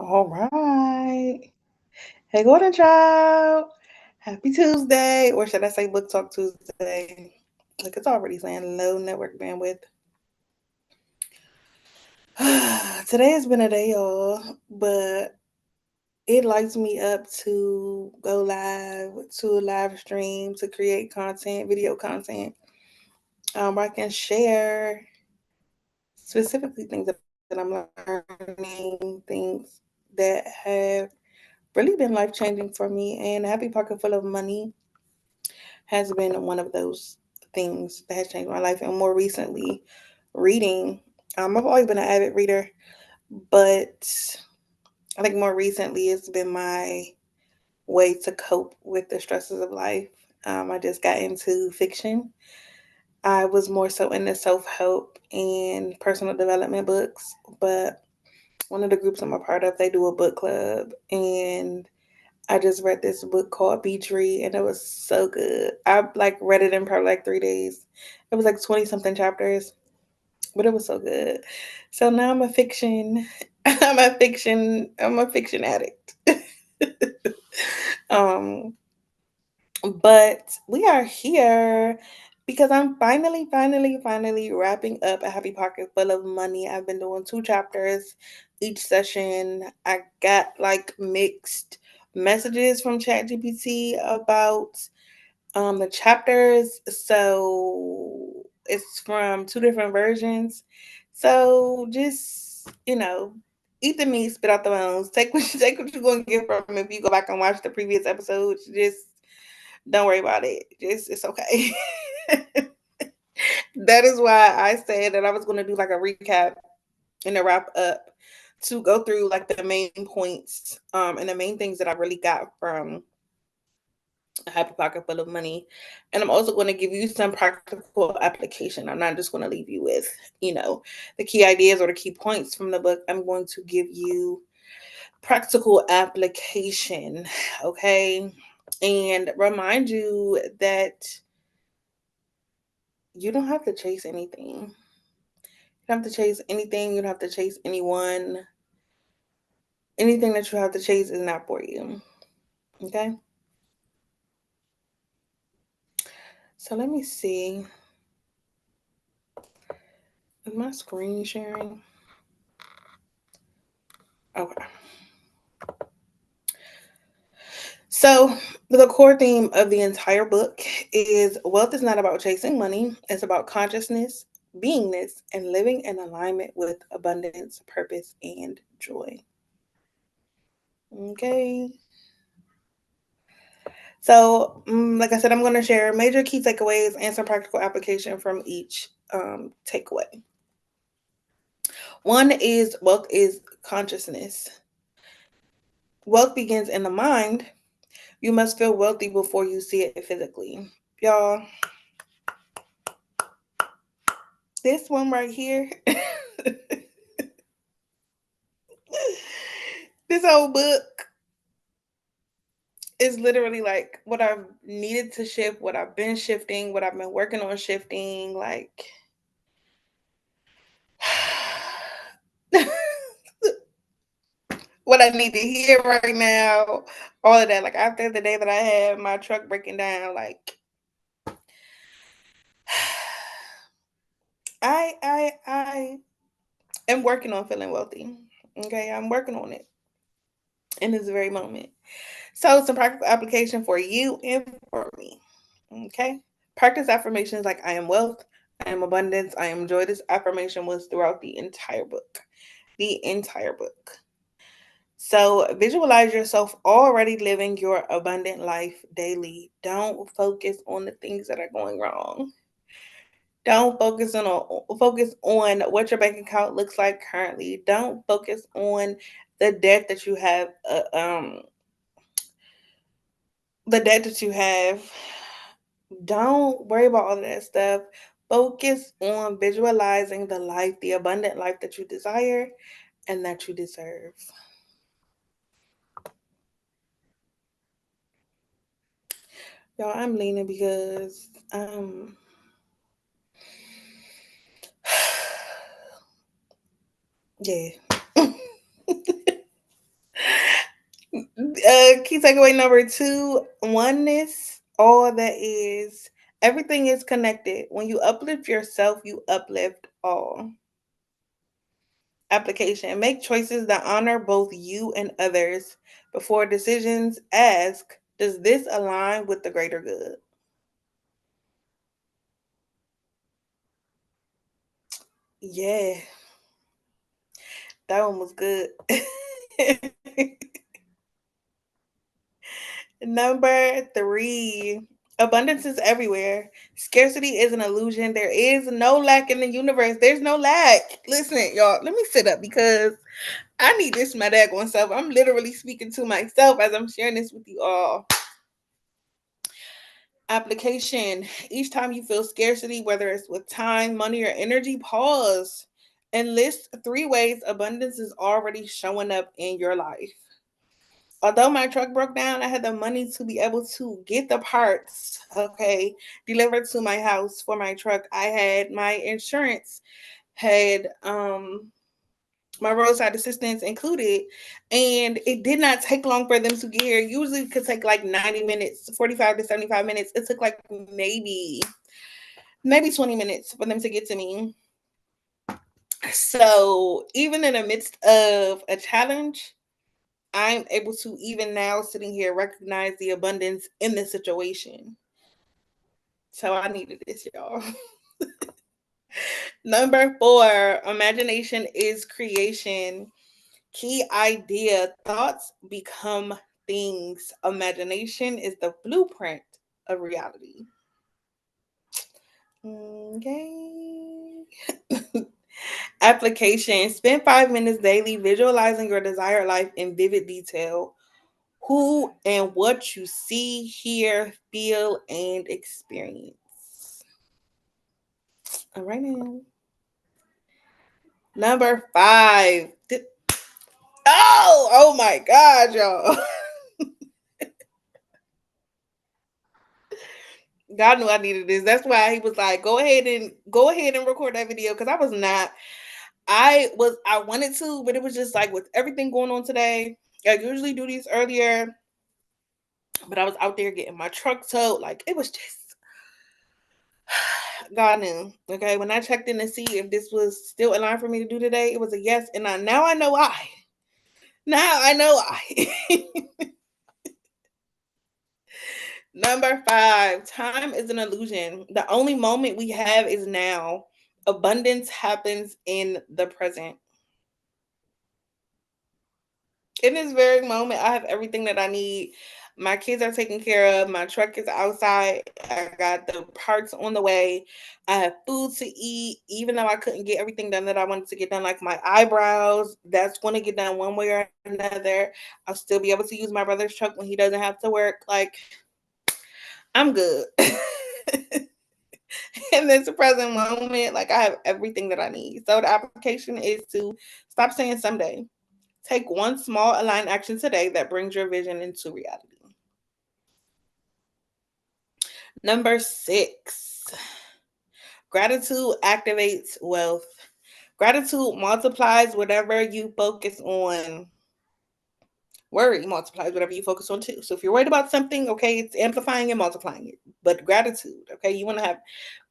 All right. Hey, Golden Child. Happy Tuesday, or should I say Book Talk Tuesday? Like it's already saying low network bandwidth. Today has been a day, y'all, but it lights me up to go live, to live stream, to create content, video content, where I can share specifically things that I'm learning, things that have really been life changing for me. And a happy pocket full of money has been one of those things that has changed my life. And more recently, reading. I've always been an avid reader, but I think more recently it's been my way to cope with the stresses of life. I just got into fiction. I was more so into self help and personal development books, but one of the groups I'm a part of, they do a book club, and I just read this book called Be Tree, and it was so good. I like read it in probably like 3 days. It was like 20 something chapters, but it was so good. So now I'm a fiction. I'm a fiction addict. um, but we are here because I'm finally wrapping up a happy pocket full of money. I've been doing 2 chapters each session. I got like mixed messages from ChatGPT about the chapters. So it's from 2 different versions. So just, eat the meat, spit out the bones. Take what you're gonna get from it. If you go back and watch the previous episodes, just don't worry about it. Just it's okay. That is why I said that I was gonna do like a recap and a wrap up to go through like the main points and the main things that I really got from a happy pocket full of money. And I'm also going to give you some practical application. I'm not just going to leave you with, the key ideas or the key points from the book. I'm going to give you practical application, okay? And remind you that you don't have to chase anything. You don't have to chase anything. You don't have to chase anyone. Anything that you have to chase is not for you. Okay? So let me see. Is my screen sharing? Okay. So, the core theme of the entire book is wealth is not about chasing money, it's about consciousness, beingness, and living in alignment with abundance, purpose, and joy. Okay. So, like I said, I'm going to share major key takeaways and some practical application from each takeaway. One is wealth is consciousness. Wealth begins in the mind. You must feel wealthy before you see it physically. Y'all, this one right here, this whole book is literally like what I've needed to shift, what I've been shifting, what I've been working on shifting, like what I need to hear right now, all of that. Like after the day that I had my truck breaking down, like I am working on feeling wealthy. Okay, I'm working on it in this very moment. So some practical application for you and for me. Okay. Practice affirmations like I am wealth, I am abundance, I am joy. This affirmation was throughout the entire book. The entire book. So visualize yourself already living your abundant life daily. Don't focus on the things that are going wrong. Don't focus on what your bank account looks like currently. Don't focus on the debt that you have. The debt that you have. Don't worry about all of that stuff. Focus on visualizing the life, the abundant life that you desire and that you deserve. Y'all, I'm leaning because yeah. Key takeaway number two: oneness. All that is, everything is connected. When you uplift yourself, you uplift all. Application: make choices that honor both you and others. Before decisions, ask, does this align with the greater good? Yeah, that one was good. Number three: abundance is everywhere. Scarcity is an illusion. There is no lack in the universe. There's no lack. Listen, y'all, let me sit up because I need this my daggone self. I'm literally speaking to myself as I'm sharing this with you all. Application: each time you feel scarcity, whether it's with time, money, or energy, pause and list three ways abundance is already showing up in your life. Although my truck broke down, I had the money to be able to get the parts, okay, delivered to my house for my truck. I had my insurance, had my roadside assistance included, and it did not take long for them to get here. Usually it could take like 90 minutes, 45 to 75 minutes. It took like maybe 20 minutes for them to get to me. So even in the midst of a challenge, I'm able to, even now sitting here, recognize the abundance in the situation. So I needed this, y'all. Number four: imagination is creation. Key idea: thoughts become things. Imagination is the blueprint of reality. Okay. Application: spend 5 minutes daily visualizing your desired life in vivid detail. Who and what you see, hear, feel, and experience. All right now. Number five. Oh my God, y'all. God knew I needed this. That's why he was like, go ahead and record that video. Cause I was not. I wanted to, but it was just like with everything going on today. I usually do these earlier, but I was out there getting my truck towed. Like it was just God knew. Okay. When I checked in to see if this was still in line for me to do today, it was a yes. And now I know why. Now I know why. Number five: time is an illusion. The only moment we have is now. Abundance happens in the present. In this very moment, I have everything that I need. My kids are taken care of. My truck is outside. I got the parts on the way. I have food to eat, even though I couldn't get everything done that I wanted to get done, like my eyebrows. That's going to get done one way or another. I'll still be able to use my brother's truck when he doesn't have to work. Like, I'm good. In this present moment, like, I have everything that I need. So the application is to stop saying someday. Take one small aligned action today that brings your vision into reality. Number six: gratitude activates wealth. Gratitude multiplies whatever you focus on. Worry multiplies whatever you focus on too. So if you're worried about something, okay, it's amplifying and multiplying it. But gratitude, okay, you want to have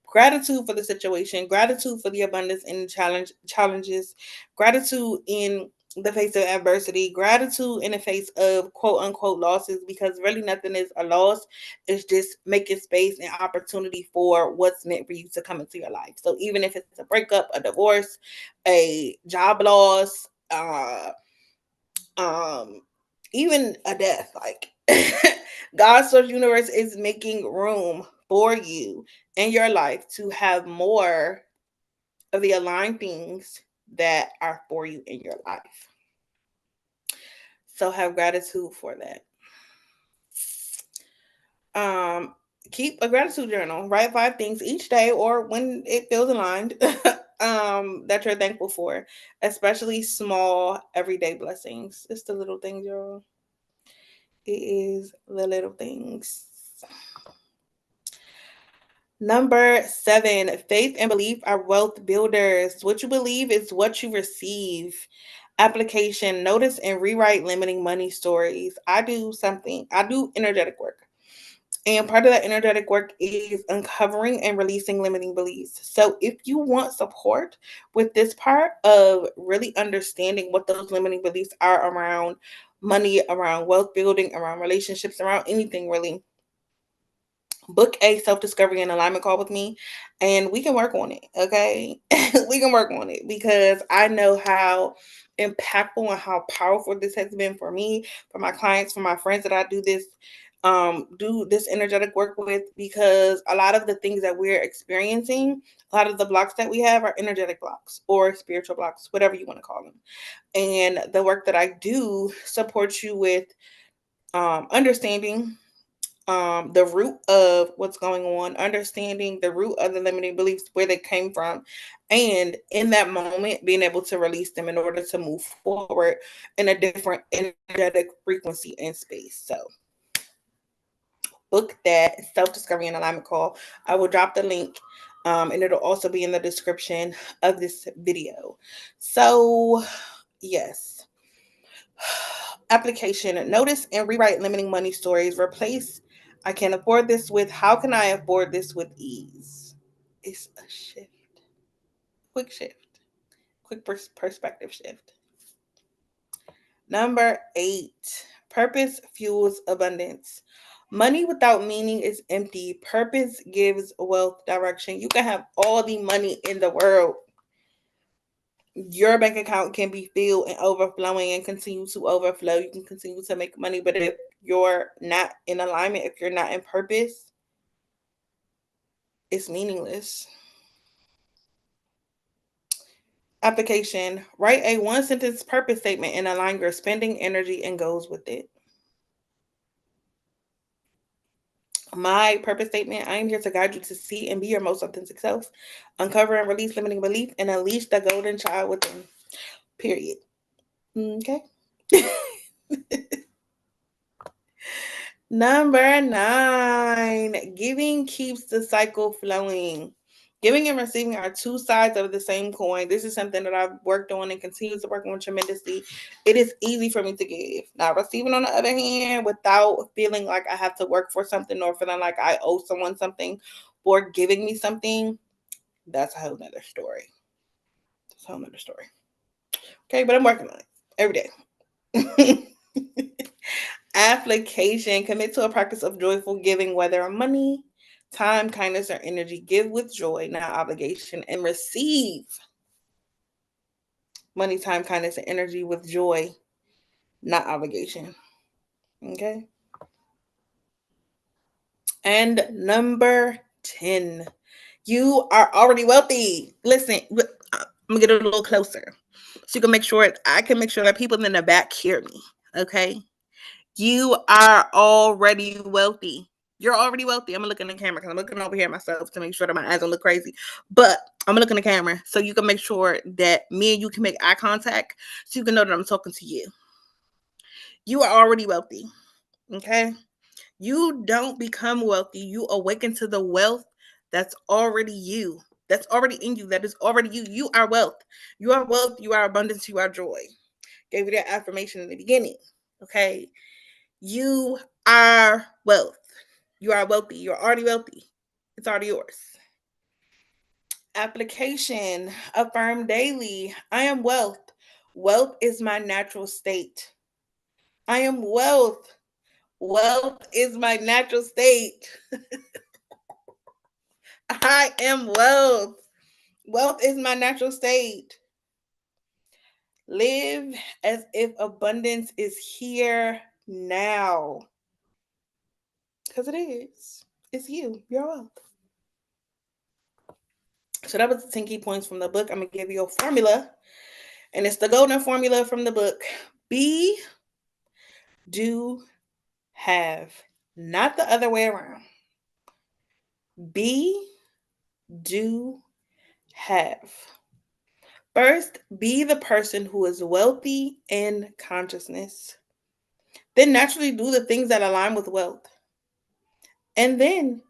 gratitude for the situation, gratitude for the abundance and challenges, gratitude in the face of adversity, gratitude in the face of quote unquote losses, because really nothing is a loss. It's just making space and opportunity for what's meant for you to come into your life. So even if it's a breakup, a divorce, a job loss, um, even a death, like God's source universe is making room for you in your life to have more of the aligned things that are for you in your life. So have gratitude for that. Um, keep a gratitude journal. Write five things each day or when it feels aligned that you're thankful for, especially small everyday blessings. It's the little things, y'all. It is the little things. Number seven: faith and belief are wealth builders. What you believe is what you receive. Application, notice and rewrite limiting money stories. I do energetic work. And part of that energetic work is uncovering and releasing limiting beliefs. So if you want support with this part of really understanding what those limiting beliefs are around money, around wealth building, around relationships, around anything really, book a self-discovery and alignment call with me and we can work on it. Okay. We can work on it because I know how impactful and how powerful this has been for me, for my clients, for my friends that I do this energetic work with, because a lot of the things that we're experiencing, a lot of the blocks that we have are energetic blocks or spiritual blocks, whatever you want to call them. And the work that I do supports you with understanding the root of what's going on, understanding the root of the limiting beliefs, where they came from, and in that moment, being able to release them in order to move forward in a different energetic frequency and space. So, book that self discovery and alignment call. I will drop the link. And it'll also be in the description of this video. So, yes. Application, notice and rewrite limiting money stories. Replace I can't afford this with how can I afford this with ease? It's a shift. Quick shift. Quick perspective shift. Number 8. Purpose fuels abundance. Money without meaning is empty. Purpose gives wealth direction. You can have all the money in the world. Your bank account can be filled and overflowing and continue to overflow. You can continue to make money, but if you're not in alignment, if you're not in purpose, it's meaningless. Application, write a one sentence purpose statement and align your spending, energy, and goals with it. My purpose statement, I am here to guide you to see and be your most authentic self, uncover and release limiting belief, and unleash the golden child within. Period. Okay. Number 9, giving keeps the cycle flowing. Giving and receiving are two sides of the same coin. This is something that I've worked on and continue to work on tremendously. It is easy for me to give. Now, receiving, on the other hand, without feeling like I have to work for something or feeling like I owe someone something for giving me something, that's a whole nother story. That's a whole nother story. Okay, but I'm working on it every day. Application, commit to a practice of joyful giving, whether money, time, kindness, or energy. Give with joy, not obligation, and receive money, time, kindness, and energy with joy, not obligation. Okay. And number 10, you are already wealthy. Listen, I'm gonna get a little closer so you can make sure I can make sure that people in the back hear me. Okay. You are already wealthy. You're already wealthy. I'm gonna look in the camera because I'm looking over here myself to make sure that my eyes don't look crazy. But I'm gonna look in the camera so you can make sure that me and you can make eye contact so you can know that I'm talking to you. You are already wealthy. Okay? You don't become wealthy. You awaken to the wealth that's already you. That's already in you. That is already you. You are wealth. You are wealth. You are abundance. You are joy. Gave you that affirmation in the beginning. Okay? You are wealth. You are wealthy. You're already wealthy. It's already yours. Application, affirm daily. I am wealth. Wealth is my natural state. I am wealth. Wealth is my natural state. I am wealth. Wealth is my natural state. Live as if abundance is here now. Because it is. It's you. You're wealth. So that was the 10 key points from the book. I'm going to give you a formula, and it's the golden formula from the book. Be, do, have. Not the other way around. Be, do, have. First, be the person who is wealthy in consciousness. Then naturally do the things that align with wealth. And then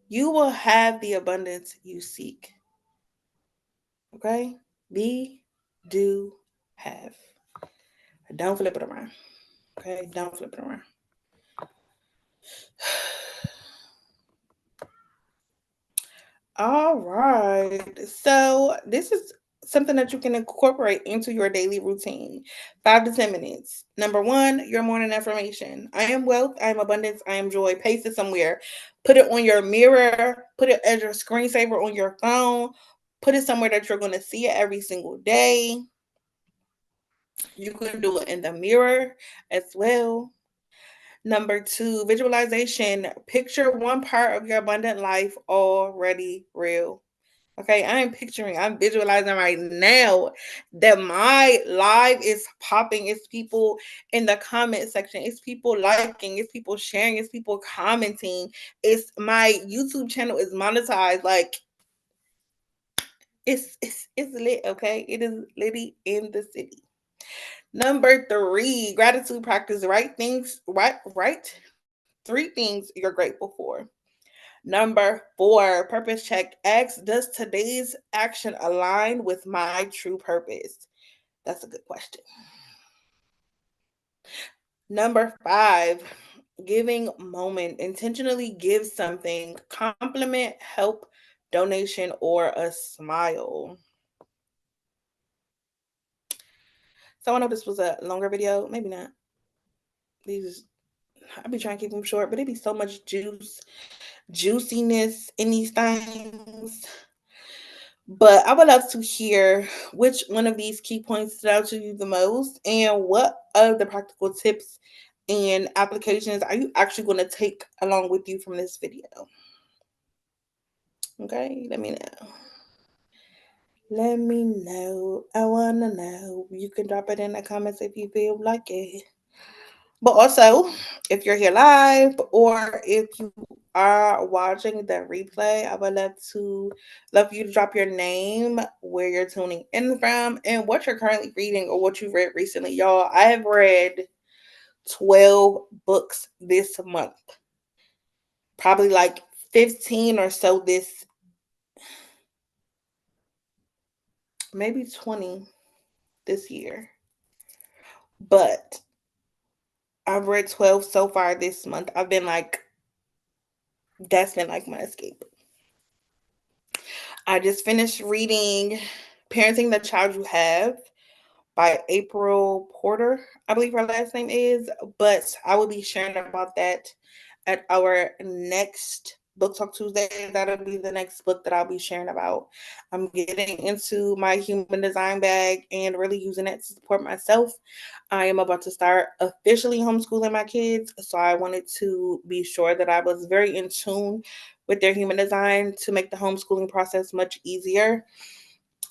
you will have the abundance you seek. Okay? Be, do, have. Don't flip it around. Okay, don't flip it around. All right. So this is something that you can incorporate into your daily routine. 5 to 10 minutes. Number one, your morning affirmation. I am wealth, I am abundance, I am joy. Paste it somewhere. Put it on your mirror, put it as your screensaver on your phone, put it somewhere that you're going to see it every single day. You can do it in the mirror as well. Number two, visualization. Picture one part of your abundant life already real. Okay, I'm visualizing right now that my live is popping. It's people in the comment section. It's people liking. It's people sharing. It's people commenting. It's my YouTube channel is monetized. Like it's lit. Okay, it is litty in the city. Number three, gratitude practice. Write things. Write three things you're grateful for. Number four, purpose check. Ask, does today's action align with my true purpose? That's a good question. Number five, giving moment. Intentionally give something, compliment, help, donation, or a smile. So I know this was a longer video. Maybe not. These, I be trying to keep them short, but it be so much juiciness in these things. But I would love to hear which one of these key points stood out to you the most, and what of the practical tips and applications are you actually going to take along with you from this video? Okay, let me know. Let me know. I want to know. You can drop it in the comments if you feel like it. But also, if you're here live or if you are watching the replay, I would love for you to drop your name, where you're tuning in from, and what you're currently reading or what you've read recently. Y'all, I have read 12 books this month. Probably like 15 or so maybe 20 this year. But I've read 12 so far this month. That's been like my escape. I just finished reading Parenting the Child You Have by April Porter, I believe her last name is. But I will be sharing about that at our next Book Talk Tuesday. That'll be the next book that I'll be sharing about. I'm getting into my human design bag and really using it to support myself. I am about to start officially homeschooling my kids, so I wanted to be sure that I was very in tune with their human design to make the homeschooling process much easier.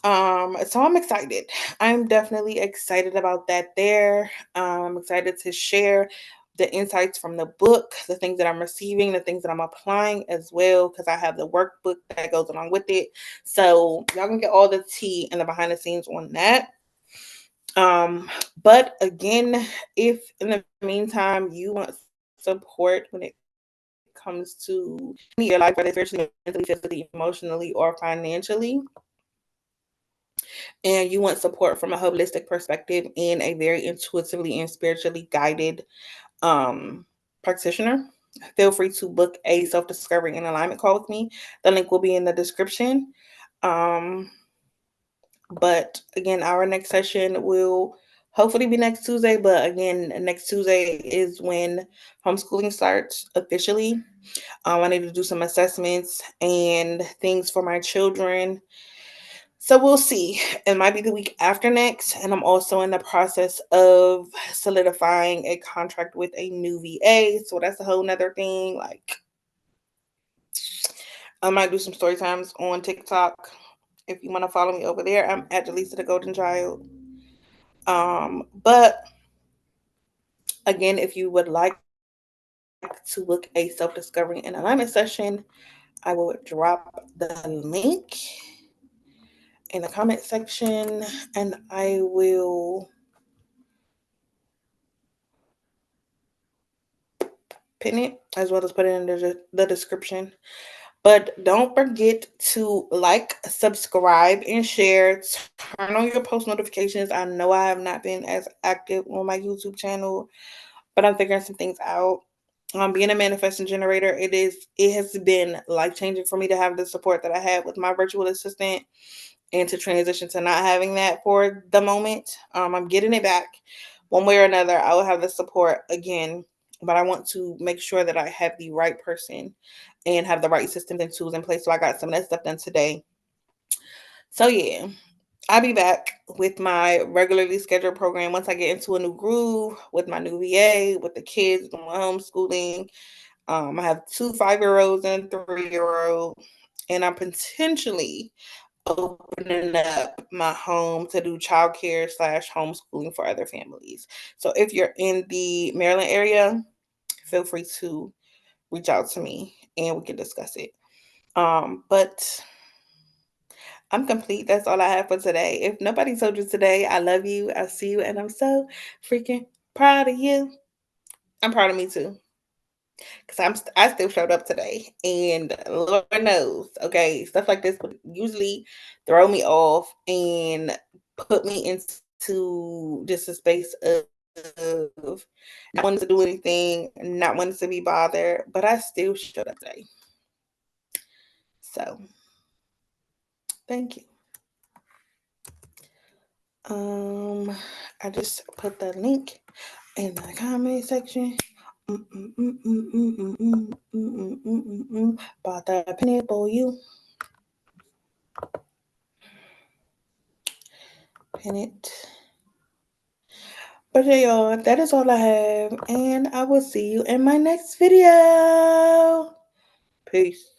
So I'm excited. I'm definitely excited about that there. I'm excited to share the insights from the book, the things that I'm receiving, the things that I'm applying as well, because I have the workbook that goes along with it. So y'all can get all the tea and the behind the scenes on that. But again, if in the meantime you want support when it comes to any of your life, whether it's spiritually, mentally, physically, emotionally, or financially, and you want support from a holistic perspective and a very intuitively and spiritually guided practitioner, feel free to book a self-discovery and alignment call with me. The link will be in the description. Um, but again, our next session will hopefully be next Tuesday. But again, next Tuesday is when homeschooling starts officially. I need to do some assessments and things for my children. So we'll see. It might be the week after next. And I'm also in the process of solidifying a contract with a new VA. So that's a whole nother thing. Like, I might do some story times on TikTok. If you want to follow me over there, I'm at Delisa the Golden Child. But again, if you would like to book a self-discovery and alignment session, I will drop the link in the comment section, and I will pin it as well as put it in the description. But don't forget to like, subscribe, and share. Turn on your post notifications. I know I have not been as active on my YouTube channel, but I'm figuring some things out. Being a manifesting generator, it has been life changing for me to have the support that I had with my virtual assistant, and to transition to not having that for the moment. I'm getting it back one way or another. I will have the support again, but I want to make sure that I have the right person and have the right systems and tools in place. So I got some of that stuff done today. So yeah, I'll be back with my regularly scheduled program once I get into a new groove with my new VA, with the kids, doing homeschooling. I have 2 5-year-olds and a 3-year-old, and I'm potentially opening up my home to do childcare / homeschooling for other families. So if you're in the Maryland area, feel free to reach out to me and we can discuss it. But I'm complete. That's all I have for today. If nobody told you today, I love you. I see you, and I'm so freaking proud of you. I'm proud of me too, because I still showed up today, and Lord knows, okay, stuff like this would usually throw me off and put me into just a space of not wanting to do anything, not wanting to be bothered, but I still showed up today. So thank you. I just put the link in the comment section. Bought the penny for you. Pin it. But yeah, y'all, that is all I have. And I will see you in my next video. Peace.